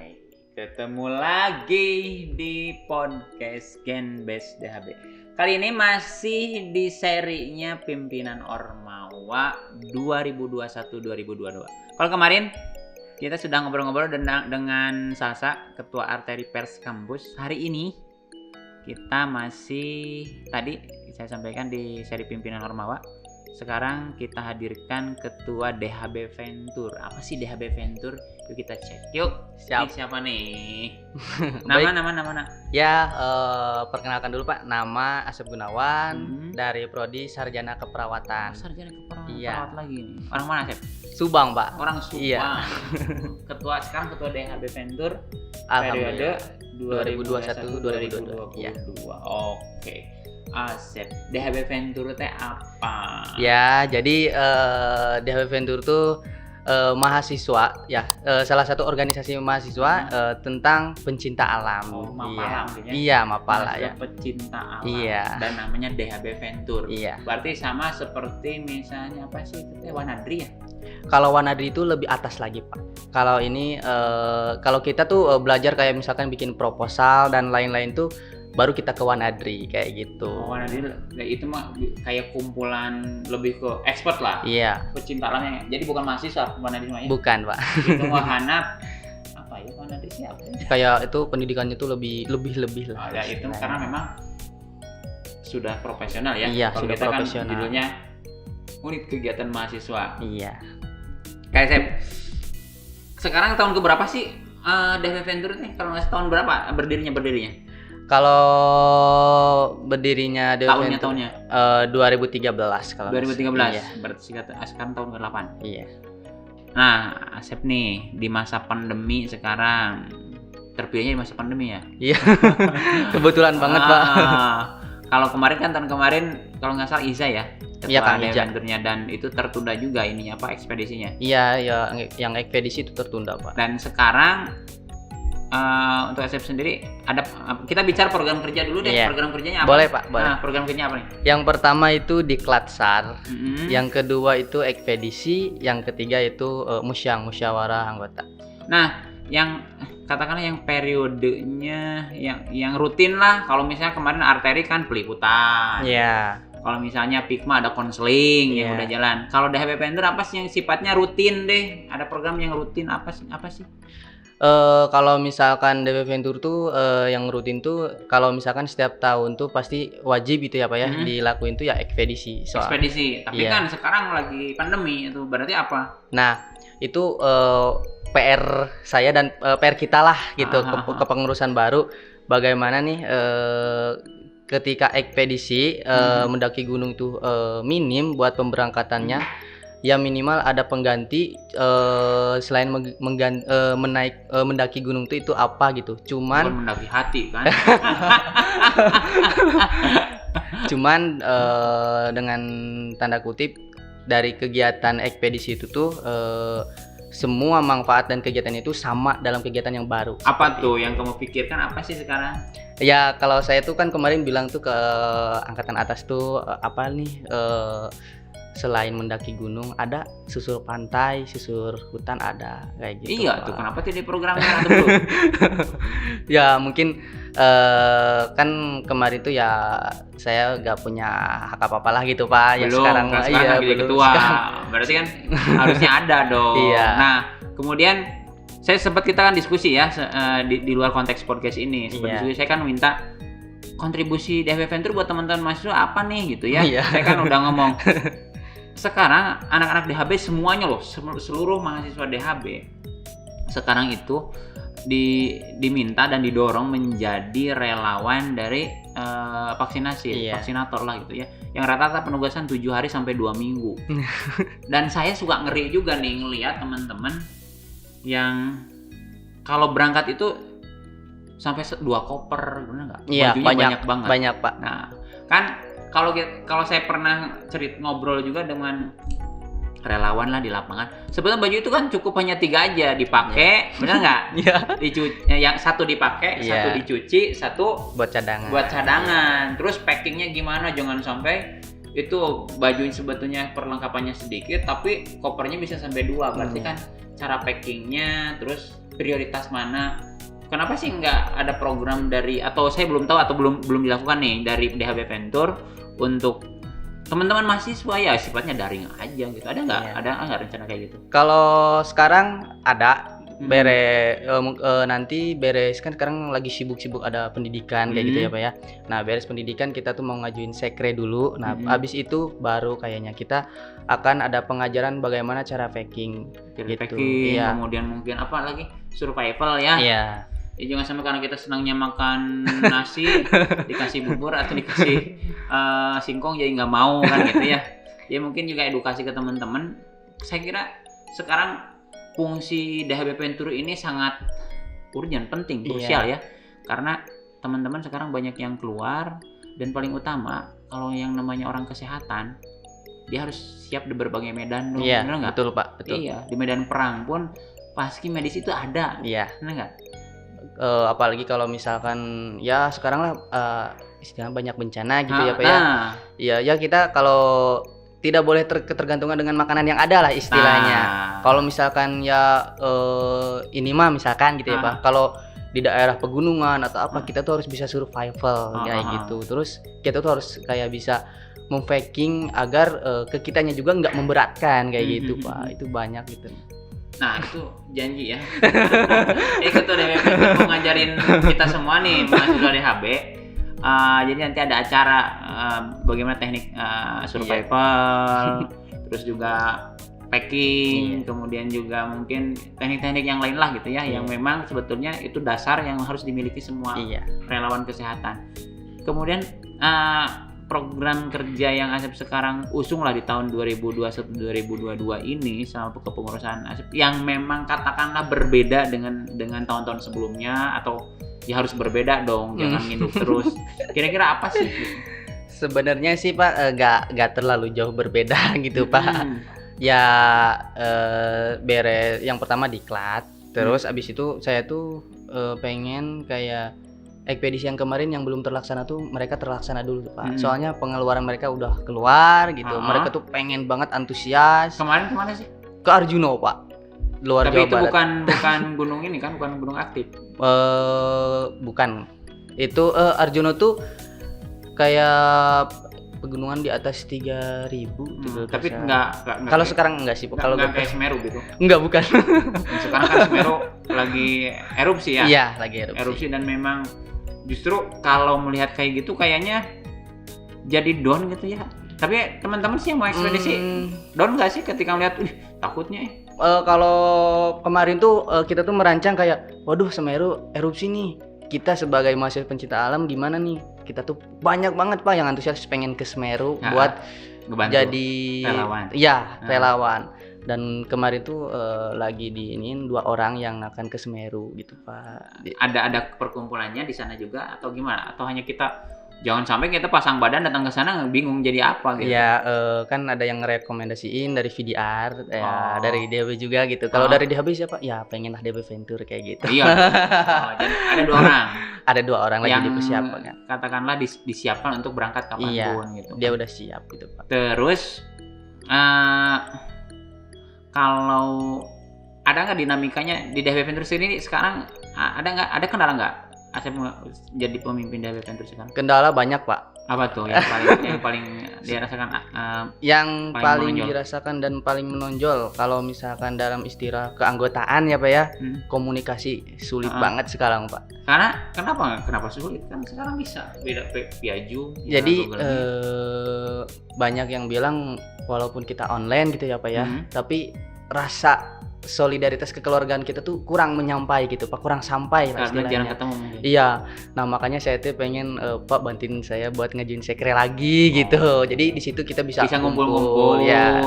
Hai, ketemu lagi di podcast Genbes DHB. Kali ini masih di serinya Pimpinan Ormawa 2021-2022. Kalau kemarin kita sudah ngobrol-ngobrol dengan Salsa, Ketua Arteri Pers Kampus. Hari ini kita masih, tadi saya sampaikan di seri Pimpinan Ormawa. Sekarang kita hadirkan Ketua DHB Venture. Apa sih DHB Venture? Yuk kita cek. Yuk. Siap. Ini siapa nih? Nama. Ya, perkenalkan dulu Pak. Nama Asep Gunawan dari Prodi Sarjana Keperawatan. Sarjana Keperawatan. Iya. Perawat lagi nih. Orang mana, Asep? Subang, Pak. Orang Subang. Iya. Sekarang Ketua DHB Venture periode Alhamdulillah. 2021-2022. Iya. Oke. Asep, DHB Venture teh apa? Ya, jadi DHB Venture tuh mahasiswa ya, salah satu organisasi mahasiswa tentang pencinta alam. Oh, Mapala mungkin ya? Iya, Mapala Mahasiswa ya. pecinta alam. Iya. Dan namanya DHB Venture. Iya. Berarti sama seperti misalnya apa sih itu teh Wanadri ya? Kalau Wanadri itu lebih atas lagi Pak. Kalau ini kalau kita tuh belajar kayak misalkan bikin proposal dan lain-lain tuh baru kita ke Wanadri kayak gitu. Oh, Wanadri itu mah kayak kumpulan lebih ke expert lah. Iya. Pecinta alamnya. Jadi bukan mahasiswa Wanadri mah ya? Bukan Pak. Itu wahana apa ya Wanadri sih apa ya? Kayak itu pendidikannya tuh lebih lah. Ya itu karena memang sudah profesional ya. Iya, kalau sudah kita profesional. Kan judulnya unit kegiatan mahasiswa. Iya. KSM. Sekarang tahun keberapa sih DHB Venture nih? Kalau nggak tahun berapa berdirinya? Kalau berdirinya tahunnya 2013 kalau 2013. Iya. Berarti sekarang tahun ke-8. Iya. Nah, Asep nih di masa pandemi sekarang. Terpilihnya di masa pandemi ya? Iya. Kebetulan banget, Pak. Kalau kemarin kan tahun kemarin kalau nggak salah Iza ya. Iya, Kang Iza. Venture-nya dan itu tertunda juga ininya apa ekspedisinya. Iya, ya yang ekspedisi itu tertunda, Pak. Dan sekarang untuk Asep sendiri ada kita bicara program kerja dulu deh. Iya. Program kerjanya apa? Boleh, Pak, boleh. Nah, program kerjanya apa nih? Yang pertama itu di Klatsar, Mm-hmm. yang kedua itu ekspedisi, yang ketiga itu musyawarah anggota. Nah, yang katakanlah yang periodenya yang rutin lah. Kalau misalnya kemarin arteri kan peliputan. Iya. Kalau misalnya Pikma ada konseling yang Iya. udah jalan. Kalau DHB Venture apa sih yang sifatnya rutin deh? Ada program yang rutin apa sih? Kalau misalkan DHB Venture tuh yang rutin tuh kalau misalkan setiap tahun tuh pasti wajib itu ya Pak ya dilakuin tuh ya ekspedisi. Ekspedisi. Tapi Iya. kan sekarang lagi pandemi itu berarti apa? Nah, itu PR saya dan PR kita lah gitu kepengurusan baru bagaimana nih ketika ekspedisi mendaki gunung itu minim buat pemberangkatannya. Ya minimal ada pengganti selain mendaki gunung itu apa gitu. Cuman bukan mendaki hati kan. Cuman dengan tanda kutip dari kegiatan ekspedisi itu tuh semua manfaat dan kegiatan itu sama dalam kegiatan yang baru. Apa tuh yang kamu pikirkan apa sih sekarang? Ya kalau saya tuh kan kemarin bilang tuh ke angkatan atas tuh apa nih selain mendaki gunung ada susur pantai, susur hutan ada kayak gitu. Iya tuh kenapa tidak programnya tuh? Ya mungkin kan kemarin tuh ya saya nggak punya hak apa lah gitu Pak. Belum, Ya sekarang kan iya jadi belum. ketua. Berarti kan harusnya ada dong. Iya. Nah kemudian kita kan diskusi ya di luar konteks podcast ini. Iya. Diskusi saya kan minta kontribusi DHB Venture buat teman-teman mahasiswa apa nih gitu ya. Iya. Saya kan udah ngomong. Sekarang anak-anak DHB semuanya loh, seluruh mahasiswa DHB sekarang itu diminta dan didorong menjadi relawan dari vaksinasi, Iya. vaksinator lah gitu ya. Yang rata-rata penugasan 7 hari sampai 2 minggu. Dan saya suka ngeri juga nih ngelihat teman-teman yang kalau berangkat itu sampai 2 koper, benar nggak? Iya, Bajunya banyak banget. Banyak Pak. Nah, kan kalau saya pernah ngobrol juga dengan relawan lah di lapangan, sebetulnya baju itu kan cukup hanya 3 aja dipakai, benar nggak? Iya. Yang satu dipakai, Iya. satu dicuci, satu Buat cadangan. Terus packingnya gimana? Jangan sampai itu baju sebetulnya perlengkapannya sedikit, tapi kopernya bisa sampai 2. Berarti kan cara packingnya, terus prioritas mana. Kenapa sih nggak ada program dari, atau saya belum tahu atau belum dilakukan nih dari DHB Venture untuk teman-teman mahasiswa ya sifatnya daring aja gitu. Ada nggak? Iya. Ada nggak rencana kayak gitu? Kalau sekarang ada nanti beres kan sekarang lagi sibuk-sibuk ada pendidikan kayak gitu ya Pak ya. Nah beres pendidikan kita tuh mau ngajuin sekre dulu. Nah habis itu baru kayaknya kita akan ada pengajaran bagaimana cara packing gitu. Packing, Iya. kemudian mungkin apa lagi, survival ya. Iya. Ya jangan sampai karena kita senangnya makan nasi dikasih bubur atau dikasih singkong jadi nggak mau kan gitu ya. Ya mungkin juga edukasi ke teman-teman. Saya kira sekarang fungsi DHB Venture ini sangat urgent, penting, krusial ya. Karena teman-teman sekarang banyak yang keluar, dan paling utama kalau yang namanya orang kesehatan dia harus siap di berbagai medan dong. Iya, Bener nggak? betul Pak, betul. Iya, di medan perang pun pasti medis itu ada. Iya. Bener nggak? Apalagi kalau misalkan ya sekarang lah istilahnya banyak bencana gitu ya Pak ya. Iya, ya kita kalau tidak boleh ketergantungan dengan makanan yang ada lah istilahnya. Kalau misalkan ya ini mah misalkan gitu ya Pak. Kalau di daerah pegunungan atau apa kita tuh harus bisa survival kayak gitu. Terus kita tuh harus kayak bisa mempacking agar ke kitanya juga nggak memberatkan kayak gitu Pak. Itu banyak gitu. Nah itu janji ya. Ketua DHB mau ngajarin kita semua nih mahasiswa DHB. Jadi nanti ada acara bagaimana teknik survival, terus juga packing, kemudian juga mungkin teknik-teknik yang lain lah gitu ya, yang memang sebetulnya itu dasar yang harus dimiliki semua relawan kesehatan. Kemudian program kerja yang Asep sekarang usung lah di tahun 2021-2022 ini sama kepengurusan Asep yang memang katakanlah berbeda dengan tahun-tahun sebelumnya, atau ya harus berbeda dong, jangan nginduk terus. Kira-kira apa sih? Sebenarnya sih Pak nggak terlalu jauh berbeda gitu Pak. Ya beres yang pertama diklat, terus abis itu saya tuh pengen kayak ekspedisi yang kemarin yang belum terlaksana tuh mereka terlaksana dulu tuh Pak. Soalnya pengeluaran mereka udah keluar gitu. Mereka tuh pengen banget antusias. Kemarin kemana sih? Ke Arjuno Pak. Luar Tapi Jawa itu Barat. bukan gunung ini kan, bukan gunung aktif. Bukan. Itu Arjuno tuh kayak pegunungan di atas 3.000 gitu. Tapi enggak kalau sekarang enggak sih Pak. Kalau kayak Semeru gitu. Enggak, bukan. Sekarang kan Semeru lagi erupsi ya. Iya, lagi erupsi. Erupsi, dan memang justru kalau melihat kayak gitu kayaknya jadi down gitu ya. Tapi teman-teman sih yang mau ekspedisi down nggak sih ketika melihat takutnya? Kalau kemarin tuh kita tuh merancang kayak, waduh Semeru erupsi nih. Kita sebagai mahasiswa pencinta alam gimana nih? Kita tuh banyak banget Pak yang antusias pengen ke Semeru buat ngebantu, jadi relawan. Iya, relawan. Dan kemarin tuh lagi diinin 2 orang yang akan ke Semeru gitu Pak. Ada perkumpulannya di sana juga atau gimana? Atau hanya kita, jangan sampai kita pasang badan datang ke sana bingung jadi apa gitu? Ya kan ada yang ngerekomendasiin dari VDR, ya dari DHB juga gitu. Kalau dari DHB siapa? Ya pengen lah DHB Venture kayak gitu. Iya. Jadi ada 2 orang. Ada 2 orang lagi yang dipersiapkan kan. Katakanlah disiapkan untuk berangkat kapanpun gitu. Dia udah siap gitu Pak. Terus kalau ada nggak dinamikanya di DHB Venture ini sekarang, ada kendala nggak Asep jadi pemimpin DHB Venture sekarang? Kendala banyak Pak. Apa tuh yang paling dirasakan? Yang paling menonjol. dirasakan dan paling menonjol kalau misalkan dalam istilah keanggotaan ya Pak ya, komunikasi sulit banget sekarang Pak. Karena kenapa sulit? Kan sekarang bisa beda via Zoom. Jadi banyak yang bilang walaupun kita online gitu ya Pak ya, tapi rasa solidaritas kekeluargaan kita tuh kurang menyampai gitu Pak, kurang sampai lah karena jarang istilahnya. ketemu mungkin. Iya, nah makanya saya tuh pengen Pak bantuin saya buat ngajuin sekre lagi gitu. Jadi di situ kita bisa ngumpul-ngumpul. Ya.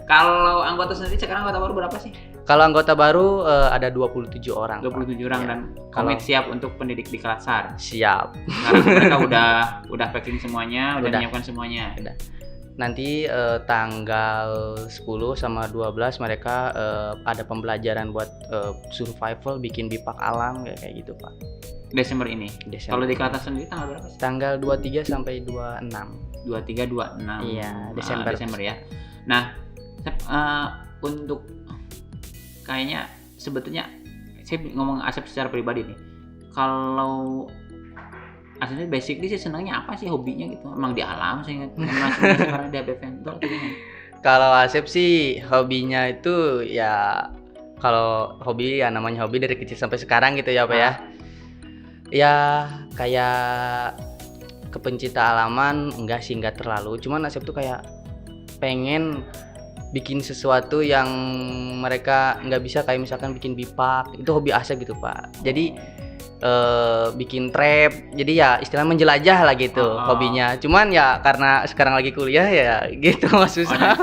Kalau anggota sendiri sekarang anggota baru berapa sih? Kalau anggota baru ada 27 orang. 27 orang Ya. Dan komit siap untuk pendidik di Kelatsar. Siap. Karena mereka udah packing semuanya, udah menyiapkan semuanya. Udah. Nanti tanggal 10 sama 12 mereka ada pembelajaran buat survival, bikin bipak alam kayak gitu Pak. Desember ini. Kalau di Kelatsar sendiri tanggal berapa sih? Tanggal 23 sampai 26. 23, 26. Iya, Desember ya. Nah, untuk kayaknya sebetulnya saya ngomong Asep secara pribadi nih. Kalau Asepnya basically sih senangnya apa sih, hobinya gitu? Emang di alam sih masuk sekarang di adventure atau gimana? Kalau Asep sih hobinya itu ya, kalau hobi ya namanya hobi dari kecil sampai sekarang gitu ya Pak ya. Ya kayak kepencinta alaman enggak sih, enggak terlalu. Cuman Asep tuh kayak pengen bikin sesuatu yang mereka nggak bisa, kayak misalkan bikin bipak, itu hobi Asep gitu Pak. Jadi bikin trap, jadi ya istilah menjelajah lah gitu hobinya. Cuman ya karena sekarang lagi kuliah ya gitu mas, susah.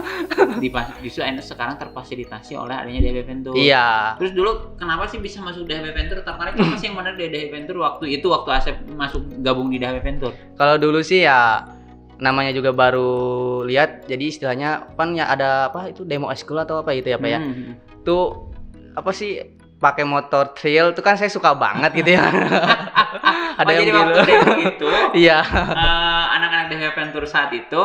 Justru Enes sekarang terfasilitasi oleh adanya DHB Venture. Iya. Terus dulu kenapa sih bisa masuk DHB Venture? Tertarik apa sih yang benar dari DHB Venture waktu Asep masuk gabung di DHB Venture? Kalau dulu sih ya namanya juga baru lihat, jadi istilahnya kan ya ada apa itu demo school atau apa gitu ya Pak ya. Tuh apa sih pakai motor trail tuh kan saya suka banget gitu ya. Ada yang jadi waktu demo itu iya. Anak-anak DHB Venture saat itu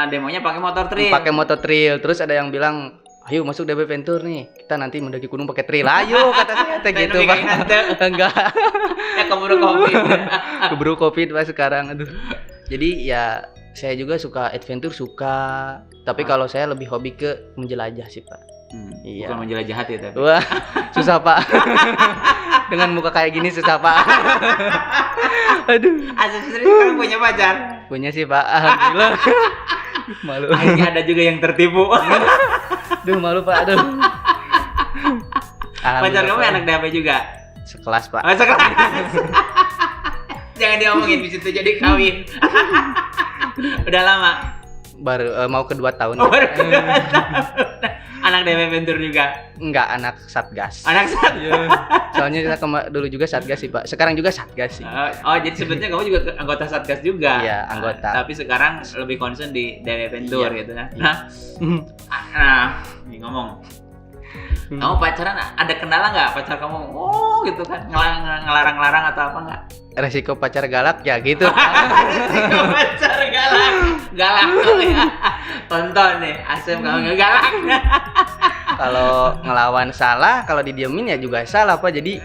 demonya pakai motor trail. Pakai motor trail, terus ada yang bilang, ayo masuk DHB Venture nih, kita nanti mendaki gunung pakai trail. Ayo kata saya gitu Pak. Enggak. Keburu covid Pak sekarang, aduh. Jadi ya saya juga suka adventure, suka, tapi kalau saya lebih hobi ke menjelajah sih Pak. Iya. Bukan menjelajah hati tapi. Wah, susah Pak. Dengan muka kayak gini susah Pak. Aduh. Asep sekarang punya pacar? Punya sih Pak, alhamdulillah. Malu. Akhirnya ada juga yang tertipu. Duh malu Pak, aduh. Pacar kamu anak DHB juga? Sekelas Pak. Oh, sekelas. Jangan diomongin di situ jadi kawin. Udah lama? Baru mau ke 2 tahun. Oh, baru ke 2 tahun. Anak DHB Venture juga? Enggak, anak Satgas. Anak Satgas. Soalnya kita dulu juga Satgas sih Pak. Sekarang juga Satgas sih. Oh, jadi sebetulnya kamu juga anggota Satgas juga? Iya, anggota. Tapi sekarang lebih concern di DHB Venture gitu kan? Iya. Nah, ini ngomong. Kamu pacaran ada kendala nggak? Pacar kamu, gitu kan, ngelarang-larang atau apa nggak? Resiko pacar galak ya gitu. Resiko pacar galak ya. Tonton nih, Asep kalau nggak galak. Kalau ngelawan salah, kalau didiemin ya juga salah Pak. Jadi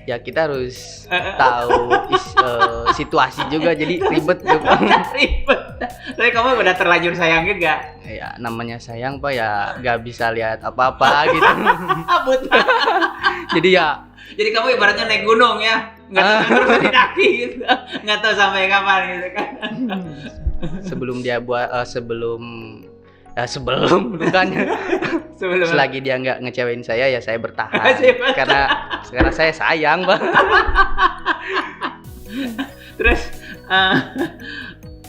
ya kita harus tahu situasi juga, jadi ribet juga. Ribet. Tapi kamu udah terlanjur sayang juga. Ya namanya sayang Pak ya nggak bisa lihat apa-apa gitu. Jadi kamu ibaratnya naik gunung ya, nggak tahu terus didaki gitu, nggak tahu sampai kapan gitu kan. Sebelum dia selagi dia nggak ngecewain saya ya saya bertahan. karena saya sayang Pak. Terus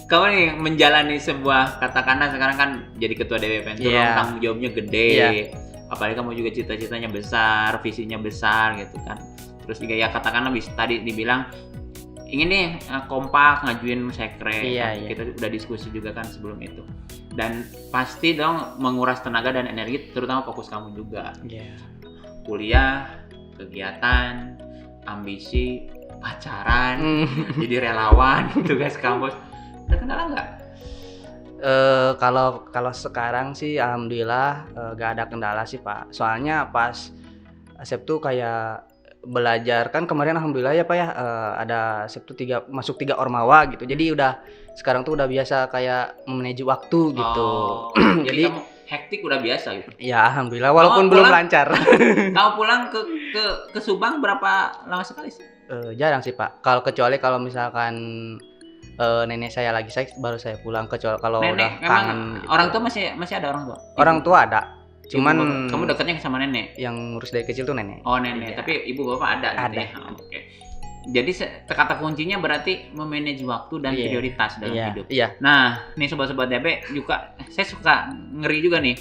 kamu nih menjalani sebuah, katakanlah sekarang kan jadi ketua DHB Venture, tanggung jawabnya gede. Apalagi kamu juga cita-citanya besar, visinya besar gitu kan. Terus juga ya katakanlah tadi dibilang ingin nih kompak ngajuin sekre. Kita udah diskusi juga kan sebelum itu. Dan pasti dong menguras tenaga dan energi, terutama fokus kamu juga. Kuliah, kegiatan, ambisi, pacaran, jadi relawan, tugas kampus. Ada kendala nggak? Kalau sekarang sih alhamdulillah gak ada kendala sih Pak. Soalnya pas Asep tuh kayak belajar kan kemarin alhamdulillah ya Pak ya, ada Asep tuh masuk 3 ormawa gitu. Jadi sekarang tuh udah biasa kayak memanage waktu gitu. Jadi kamu hektik udah biasa gitu. Ya alhamdulillah walaupun belum lancar. Kamu pulang ke Subang berapa lama sekali sih? Jarang sih Pak. Kecuali kalau misalkan nenek saya lagi sakit baru saya pulang, kecuali kalau udah kangen gitu. Orang tua masih ada orang tua? Orang tua ada. Cuman kamu dekatnya sama nenek? Yang ngurus dari kecil tuh nenek. Oh nenek, tapi ibu bapak ada gitu ya? Oke. Jadi kata kuncinya berarti memanage waktu dan prioritas dalam hidup. Nah, nih sobat-sobat DHB juga, saya suka ngeri juga nih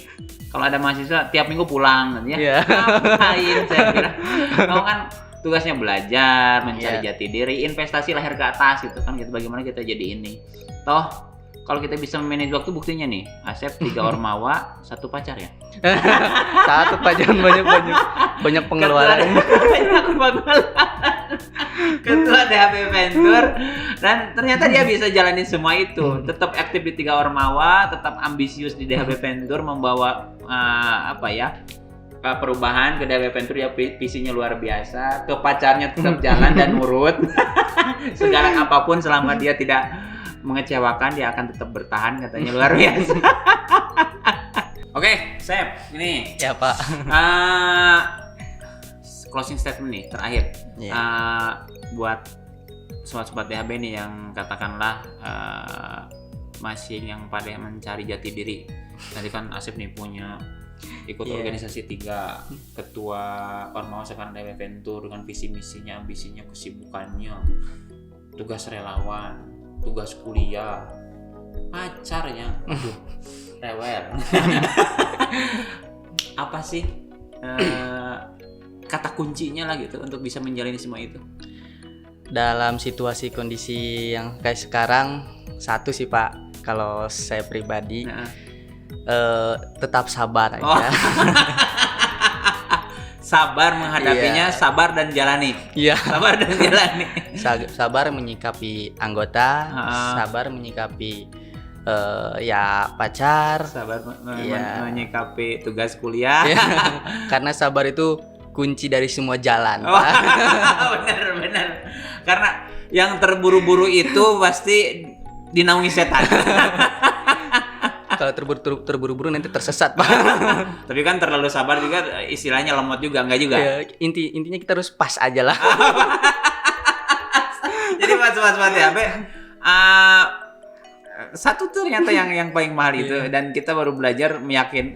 kalau ada mahasiswa tiap minggu pulang gitu ya. Ngapain saya kira. Kamu kan tugasnya belajar, mencari jati diri, investasi lahir ke atas gitu kan, gitu. Bagaimana kita jadi ini. Toh kalau kita bisa memanage waktu, buktinya nih Asep 3 ormawa, 1 pacar ya. 1 pacar, banyak pengeluaran. Ketua DHB Venture, dan ternyata dia bisa jalanin semua itu. Tetap aktif di 3 ormawa, tetap ambisius di DHB Venture, membawa perubahan ke DW Venture ya, visinya luar biasa, ke pacarnya tetap jalan dan nurut. Segala apapun selama dia tidak mengecewakan dia akan tetap bertahan, katanya luar biasa. Oke, Sep, ini Ya Pak. closing statement nih terakhir. Iya. Buat sobat-sobat DHB nih yang katakanlah masih yang pada mencari jati diri. Tadi kan Asep nih punya ikut organisasi 3, ketua Ormawa sekarang DW Venture dengan visi misinya, ambisinya, kesibukannya, tugas relawan, tugas kuliah, pacarnya, rewel. Apa sih kata kuncinya lah gitu untuk bisa menjalani semua itu? Dalam situasi kondisi yang kayak sekarang, satu sih Pak, kalau saya pribadi tetap sabar aja. Sabar menghadapinya, sabar dan jalani. Iya. Sabar dan jalani. Sabar menyikapi anggota, sabar menyikapi ya pacar, sabar menyikapi tugas kuliah. Karena sabar itu kunci dari semua jalan. Benar. Karena yang terburu-buru itu pasti dinaungi setan. Kalau terburu-buru nanti tersesat Pak. Tapi kan terlalu sabar juga istilahnya lemot juga, enggak juga. Ya, intinya kita harus pas aja lah. Jadi pas ya, satu ternyata yang paling mahal itu, dan kita baru belajar meyakin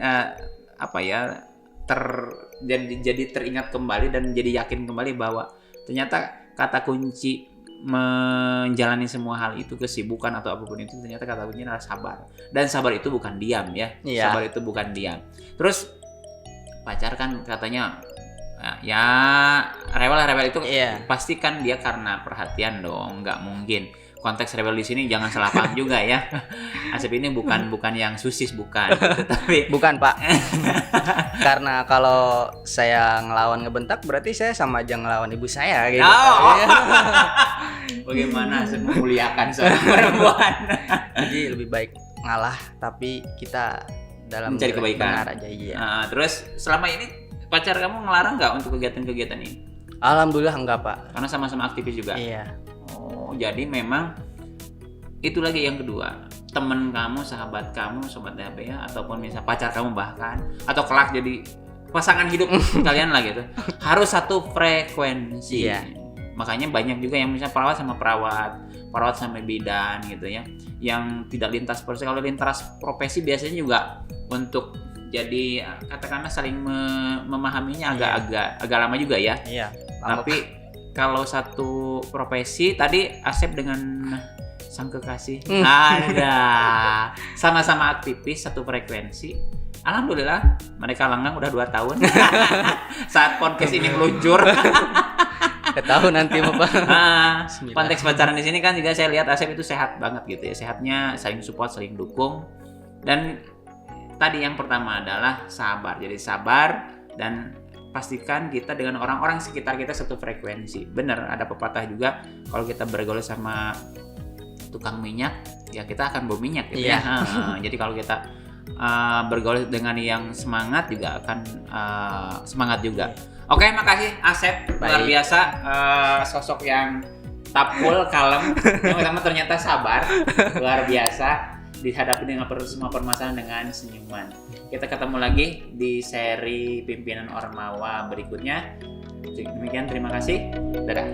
jadi teringat kembali dan jadi yakin kembali bahwa ternyata kata kunci menjalani semua hal itu, kesibukan atau apapun itu, ternyata kata kuncinya adalah sabar. Dan sabar itu bukan diam ya. Sabar itu bukan diam. Terus pacar kan katanya ya rewel itu pasti kan dia karena perhatian dong, nggak mungkin. Konteks rebel di sini jangan salah paham juga ya. Asep ini bukan yang susis, bukan. Tapi bukan Pak. Karena kalau saya ngelawan ngebentak berarti saya sama aja ngelawan ibu saya gitu. Bagaimana Asep memuliakan seorang perempuan? Jadi lebih baik ngalah tapi kita dalam mencari kebaikan aja. Terus selama ini pacar kamu ngelarang nggak untuk kegiatan-kegiatan ini? Alhamdulillah enggak Pak. Karena sama-sama aktivis juga. Iya. Oh, jadi memang itu lagi yang kedua, temen kamu, sahabat kamu, sobat DHB ya, ataupun misal pacar kamu bahkan, atau kelak jadi pasangan hidup kalian lah gitu, harus satu frekuensi. Makanya banyak juga yang misalnya perawat sama bidan gitu ya, yang tidak lintas profesi. Kalau lintas profesi biasanya juga untuk jadi katakanlah saling memahaminya agak lama juga ya. Tapi kalau satu profesi tadi Asep dengan sang kekasih ada sama-sama aktivis satu frekuensi. Alhamdulillah mereka langgang udah 2 tahun. Saat podcast ini meluncur. Tahu nanti Bapak. Konteks pacaran di sini kan juga saya lihat Asep itu sehat banget gitu ya. Sehatnya saling support, saling dukung. Dan tadi yang pertama adalah sabar. Jadi sabar dan pastikan kita dengan orang-orang sekitar kita satu frekuensi. Bener, ada pepatah juga kalau kita bergaul sama tukang minyak ya kita akan bau minyak gitu ya. Jadi kalau kita bergaul dengan yang semangat juga akan semangat juga. Oke, makasih Asep. Luar biasa, sosok yang tapul, kalem, yang pertama ternyata sabar, luar biasa, dihadapi dengan semua permasalahan dengan senyuman. Kita ketemu lagi di seri Pimpinan Ormawa berikutnya. Demikian, terima kasih. Dadah.